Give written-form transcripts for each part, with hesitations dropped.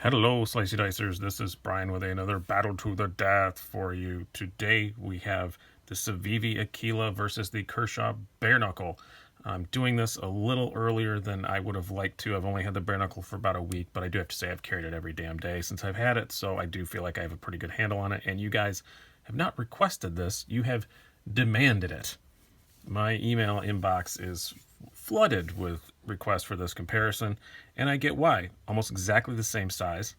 Hello, Slicey Dicers. This is Brian with another battle to the death for you. Today we have the Civivi Aquila versus the Kershaw Bareknuckle. I'm doing this a little earlier than I would have liked to. I've only had the Bareknuckle for about a week, but I do have to say I've carried it every damn day since I've had it, so I do feel like I have a pretty good handle on it. And you guys have not requested this, you have demanded it. My email inbox is flooded with requests for this comparison, and I get why. Almost exactly the same size,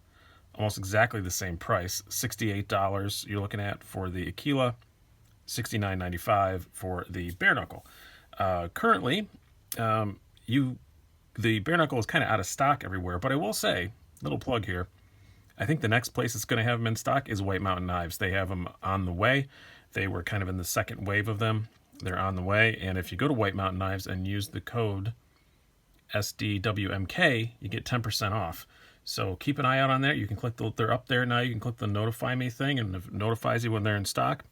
almost exactly the same price. $68 you're looking at for the Aquila, $69.95 for the Bareknuckle. Currently, the Bareknuckle is kind of out of stock everywhere, but I will say, little plug here, I think the next place that's going to have them in stock is White Mountain Knives. They have them on the way. They were kind of in the second wave of them. They're on the way, and if you go to White Mountain Knives and use the code SDWMK, you get 10% off. So keep an eye out on that. You can click they're up there now. You can click the notify me thing, and it notifies you when they're in stock.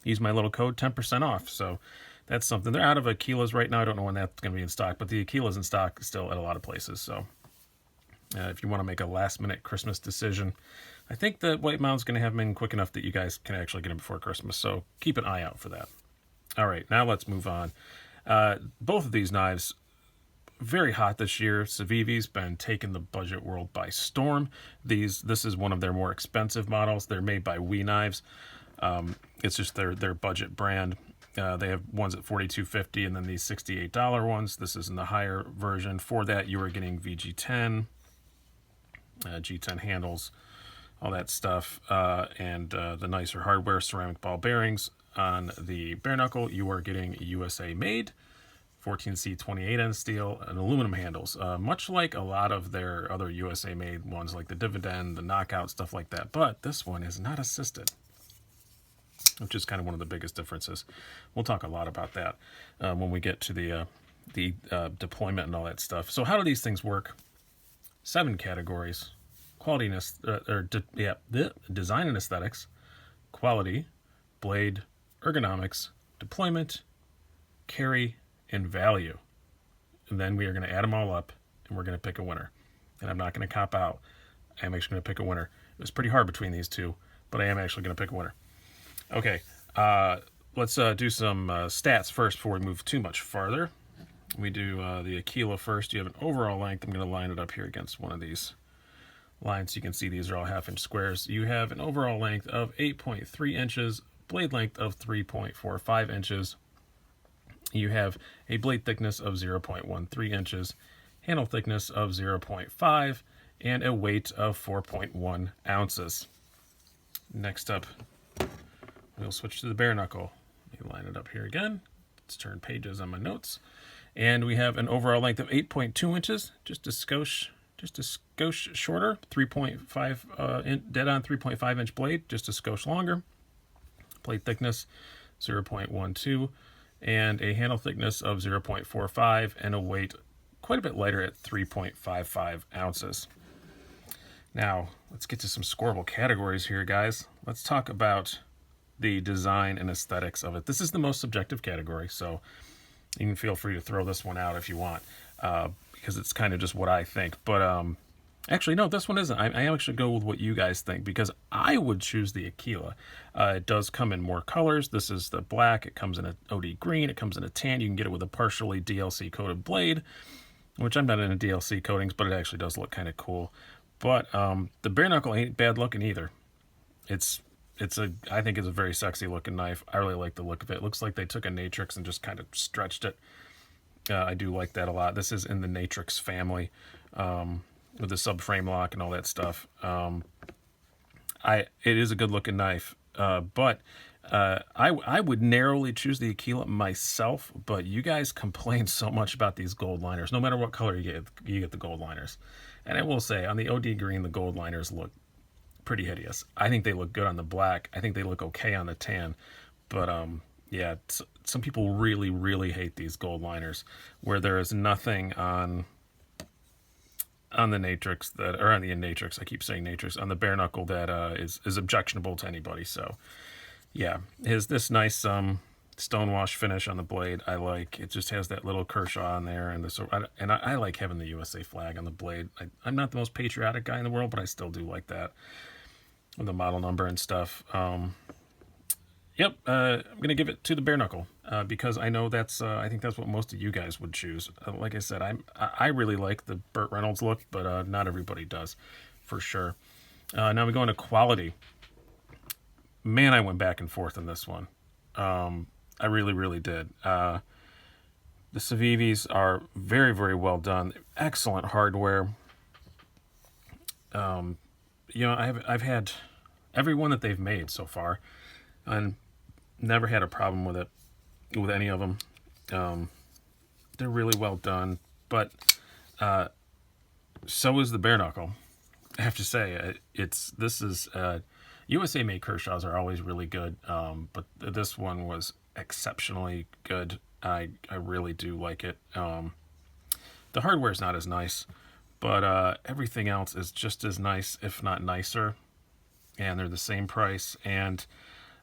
Use my little code, 10% off. So that's something. They're out of Aquilas right now. I don't know when that's going to be in stock, but the Aquila's in stock still at a lot of places. So if you want to make a last-minute Christmas decision, I think that White Mountain's going to have them in quick enough that you guys can actually get them before Christmas. So keep an eye out for that. All right, now let's move on. Both of these knives, very hot this year. Civivi's been taking the budget world by storm. This is one of their more expensive models. They're made by We Knives. It's just their budget brand. They have ones at $42.50 and then these $68 ones. This is in the higher version. For that, you are getting VG10, G10 handles, all that stuff, and the nicer hardware, ceramic ball bearings. On the Bareknuckle, you are getting USA made, 14C 28N steel, and aluminum handles, much like a lot of their other USA made ones like the Dividend, the Knockout, stuff like that. But this one is not assisted, which is kind of one of the biggest differences. We'll talk a lot about that when we get to the deployment and all that stuff. So how do these things work? 7 categories: quality and design and aesthetics, quality, blade, ergonomics, deployment, carry, and value. And then we are going to add them all up, and we're going to pick a winner. And I'm not going to cop out. I am actually going to pick a winner. It was pretty hard between these two, but I am actually going to pick a winner. Okay, let's do some stats first before we move too much farther. We do the Aquila first. You have an overall length. I'm going to line it up here against one of these lines so you can see these are all half-inch squares. You have an overall length of 8.3 inches, blade length of 3.45 inches. You have a blade thickness of 0.13 inches, handle thickness of 0.5, and a weight of 4.1 ounces. Next up, we'll switch to the Bareknuckle. Let me line it up here again. Let's turn pages on my notes. And we have an overall length of 8.2 inches, just a skosh shorter, 3.5 dead on 3.5 inch blade, just a skosh longer. Blade thickness 0.12, and a handle thickness of 0.45, and a weight quite a bit lighter at 3.55 ounces. Now, let's get to some scoreable categories here, guys. Let's talk about the design and aesthetics of it. This is the most subjective category, so you can feel free to throw this one out if you want, because it's kind of just what I think. But actually, no, this one isn't. I actually go with what you guys think, because I would choose the Aquila. It does come in more colors. This is the black. It comes in a OD green. It comes in a tan. You can get it with a partially DLC coated blade, which I'm not into DLC coatings, but it actually does look kind of cool. But the Bareknuckle ain't bad looking either. I think it's a very sexy looking knife. I really like the look of it. It looks like they took a Natrix and just kind of stretched it. I do like that a lot. This is in the Natrix family, with the subframe lock and all that stuff. It is a good looking knife, but I would narrowly choose the Aquila myself, but you guys complain so much about these gold liners. No matter what color you get the gold liners. And I will say, on the OD green, the gold liners look pretty hideous. I think they look good on the black. I think they look okay on the tan. But yeah, some people really, really hate these gold liners, where there is nothing on the Natrix on the Natrix, I keep saying Natrix, on the Bareknuckle that is objectionable to anybody. So yeah, this nice stonewash finish on the blade. I like it. Just has that little Kershaw on there, and I like having the USA flag on the blade. I'm not the most patriotic guy in the world, but I still do like that with the model number and stuff. Yep, I'm gonna give it to the Bareknuckle because I know that's I think that's what most of you guys would choose. Like I said, I really like the Burt Reynolds look, but not everybody does, for sure. Now we go into quality. Man, I went back and forth on this one. I really, really did. The Civivis are very, very well done. Excellent hardware. I've had every one that they've made so far, and never had a problem with with any of them. They're really well done, but so is the Bareknuckle. I have to say, USA made Kershaws are always really good, but this one was exceptionally good. I really do like it. The hardware is not as nice, but everything else is just as nice, if not nicer, and they're the same price. And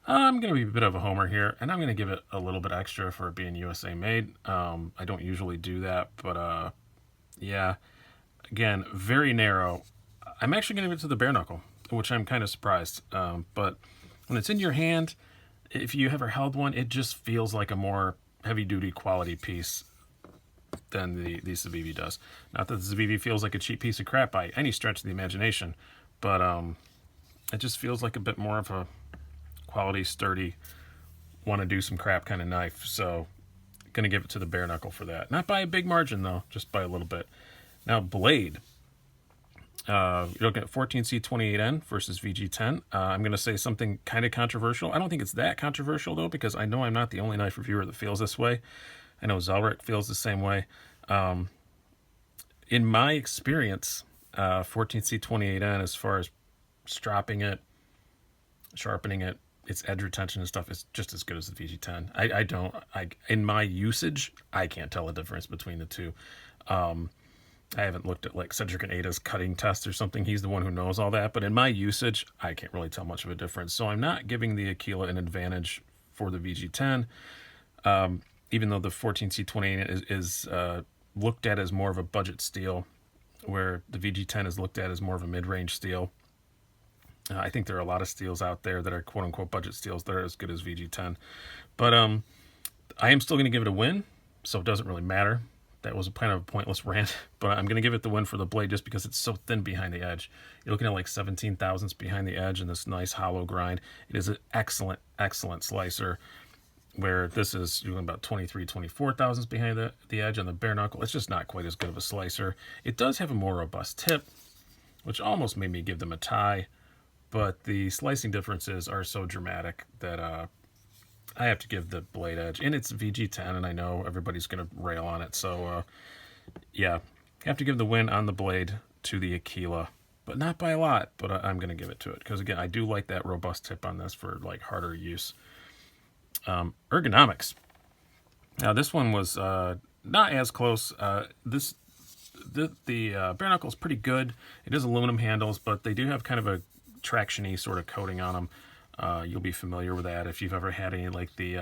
I'm going to be a bit of a homer here, and I'm going to give it a little bit extra for it being USA made. I don't usually do that, but yeah, again, very narrow. I'm actually going to give it to the Bareknuckle, which I'm kind of surprised. But when it's in your hand, if you ever held one, it just feels like a more heavy-duty quality piece than the Civivi does. Not that the Civivi feels like a cheap piece of crap by any stretch of the imagination, but it just feels like a bit more of a quality, sturdy, want to do some crap kind of knife. So going to give it to the Bareknuckle for that. Not by a big margin, though, just by a little bit. Now, blade. You're looking at 14C28N versus VG10. I'm going to say something kind of controversial. I don't think it's that controversial, though, because I know I'm not the only knife reviewer that feels this way. I know Zelric feels the same way. In my experience, 14C28N, as far as stropping it, sharpening it, its edge retention and stuff, is just as good as the VG10. In my usage, I can't tell the difference between the two. I haven't looked at like Cedric and Ada's cutting test or something. He's the one who knows all that. But in my usage, I can't really tell much of a difference. So I'm not giving the Aquila an advantage for the VG10, even though the 14C28 is looked at as more of a budget steel, where the VG10 is looked at as more of a mid-range steel. I think there are a lot of steels out there that are quote-unquote budget steels that are as good as VG10. But I am still going to give it a win, so it doesn't really matter. That was kind of a pointless rant, but I'm going to give it the win for the blade just because it's so thin behind the edge. You're looking at like 17 thousandths behind the edge and this nice hollow grind. It is an excellent, excellent slicer, where this is, you're looking about 23, 24 thousandths behind the edge on the Bareknuckle. It's just not quite as good of a slicer. It does have a more robust tip, which almost made me give them a tie, but the slicing differences are so dramatic that I have to give the blade edge. And it's VG10, and I know everybody's going to rail on it. So, yeah, I have to give the win on the blade to the Aquila. But not by a lot, but I'm going to give it to it. Because, again, I do like that robust tip on this for, like, harder use. Ergonomics. Now, this one was not as close. The Bareknuckle is pretty good. It is aluminum handles, but they do have kind of a traction-y sort of coating on them. You'll be familiar with that if you've ever had any like the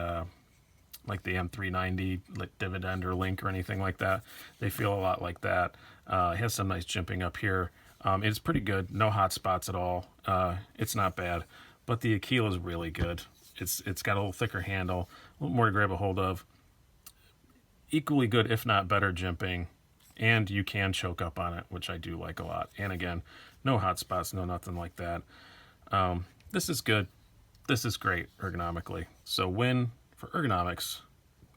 M390 like Dividend or Link or anything like that. They feel a lot like that. It has some nice jimping up here. It's pretty good. No hot spots at all. It's not bad. But the Aquila is really good. It's got a little thicker handle, a little more to grab a hold of. Equally good, if not better, jimping. And you can choke up on it, which I do like a lot. And again, no hot spots, no nothing like that. This is good. This is great ergonomically. So win for ergonomics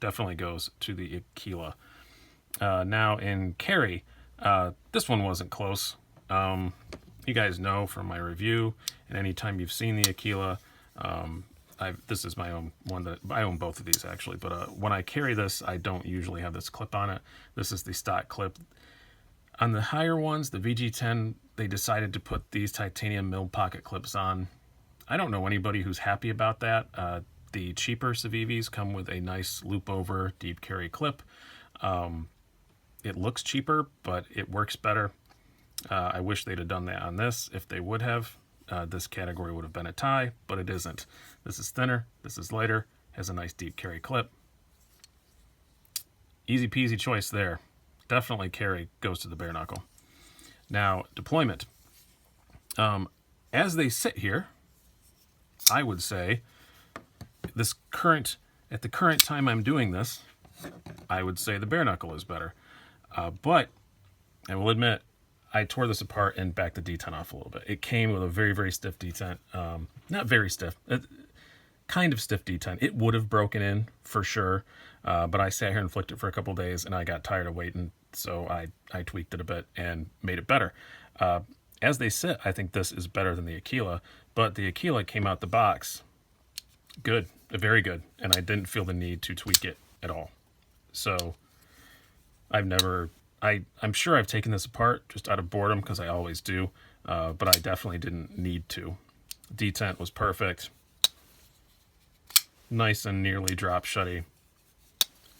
definitely goes to the Aquila. Now in carry, this one wasn't close. You guys know from my review, and anytime you've seen the Aquila, this is my own one that I own both of these actually, but when I carry this, I don't usually have this clip on it. This is the stock clip. On the higher ones, the VG10, they decided to put these titanium milled pocket clips on. I don't know anybody who's happy about that. The cheaper Civivis come with a nice loop over deep carry clip. It looks cheaper, but it works better. I wish they'd have done that on this. If they would have, this category would have been a tie, but it isn't. This is thinner, this is lighter, has a nice deep carry clip. Easy peasy choice there. Definitely carry goes to the bare knuckle. Now, deployment. As they sit here, I would say at the current time I'm doing this, I would say the bare knuckle is better. But I will admit, I tore this apart and backed the detent off a little bit. It came with a very, very stiff detent. Not very stiff, kind of stiff detent. It would have broken in for sure, but I sat here and flicked it for a couple days, and I got tired of waiting, so I tweaked it a bit and made it better. As they sit, I think this is better than the Aquila, but the Aquila came out the box good, very good, and I didn't feel the need to tweak it at all. So I'm sure I've taken this apart just out of boredom, because I always do, but I definitely didn't need to. Detent was perfect. Nice and nearly drop shutty.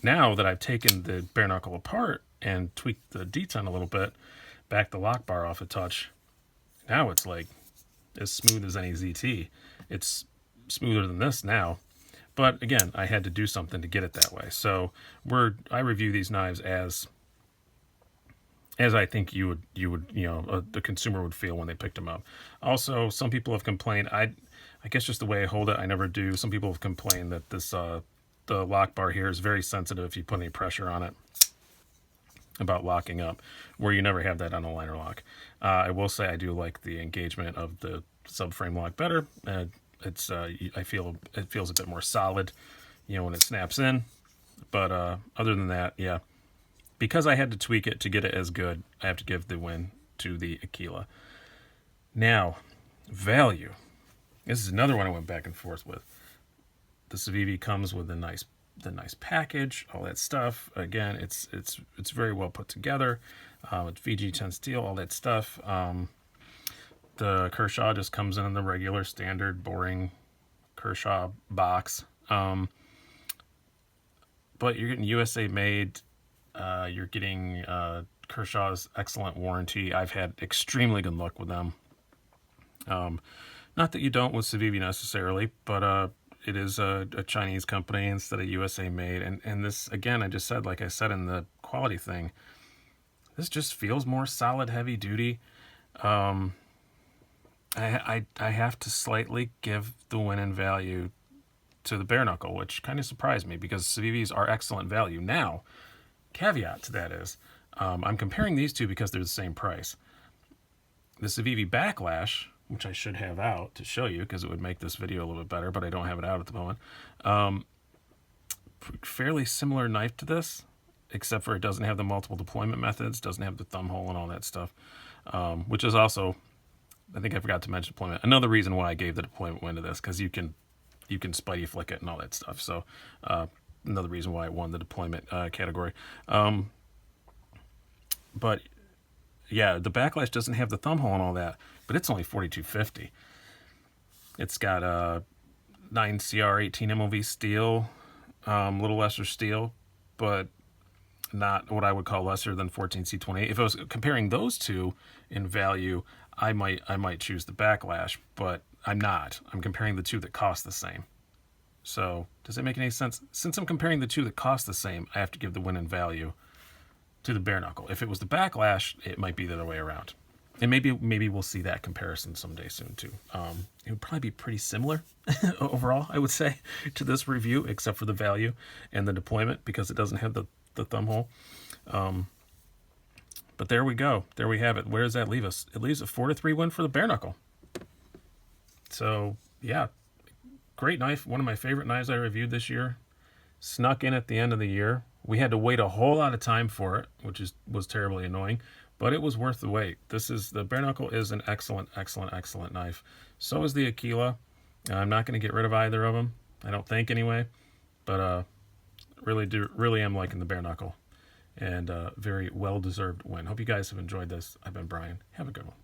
Now that I've taken the bare knuckle apart and tweaked the detent a little bit, backed the lock bar off a touch, now it's like as smooth as any ZT. It's smoother than this now. But again, I had to do something to get it that way. So I review these knives as I think you would the consumer would feel when they picked them up. Also, some people have complained. I guess just the way I hold it, I never do. Some people have complained that this the lock bar here is very sensitive if you put any pressure on it about locking up, where you never have that on a liner lock. I will say I do like the engagement of the subframe lock better. I feel it feels a bit more solid, when it snaps in. But other than that, yeah. Because I had to tweak it to get it as good, I have to give the win to the Aquila. Now, value. This is another one I went back and forth with. The Civivi comes with the nice package, all that stuff. Again, it's very well put together. With VG10 steel, all that stuff. The Kershaw just comes in the regular, standard, boring Kershaw box. But you're getting USA made. You're getting Kershaw's excellent warranty. I've had extremely good luck with them. Not that you don't with Civivi necessarily, but it is a Chinese company instead of USA made. And this, again, like I said in the quality thing, this just feels more solid, heavy duty. I have to slightly give the win in value to the bare knuckle, which kind of surprised me, because Civivis are excellent value. Now, caveat to that is, I'm comparing these two because they're the same price. The Civivi Backlash, which I should have out to show you because it would make this video a little bit better, but I don't have it out at the moment. Fairly similar knife to this, except for it doesn't have the multiple deployment methods, doesn't have the thumb hole and all that stuff, which is also, I think I forgot to mention deployment. Another reason why I gave the deployment win to this, because you can spidey flick it and all that stuff. So another reason why I won the deployment category. But yeah, the Backlash doesn't have the thumb hole and all that, but it's only $42.50. It's got a 9CR 18 MOV steel, little lesser steel, but not what I would call lesser than 14C28. If I was comparing those two in value, I might choose the Backlash, but I'm not. I'm comparing the two that cost the same. So does that make any sense? Since I'm comparing the two that cost the same, I have to give the win in value to the bare knuckle. If it was the Backlash, it might be the other way around. And maybe we'll see that comparison someday soon too. It would probably be pretty similar overall, I would say, to this review, except for the value and the deployment, because it doesn't have the thumb hole. But there we go. There we have it. Where does that leave us? It leaves a 4-3 win for the bare knuckle. So yeah, great knife. One of my favorite knives I reviewed this year. Snuck in at the end of the year. We had to wait a whole lot of time for it, which was terribly annoying, but it was worth the wait. The bare knuckle is an excellent, excellent, excellent knife. So is the Aquila. I'm not going to get rid of either of them, I don't think anyway, but really am liking the bare knuckle, and very well-deserved win. Hope you guys have enjoyed this. I've been Brian. Have a good one.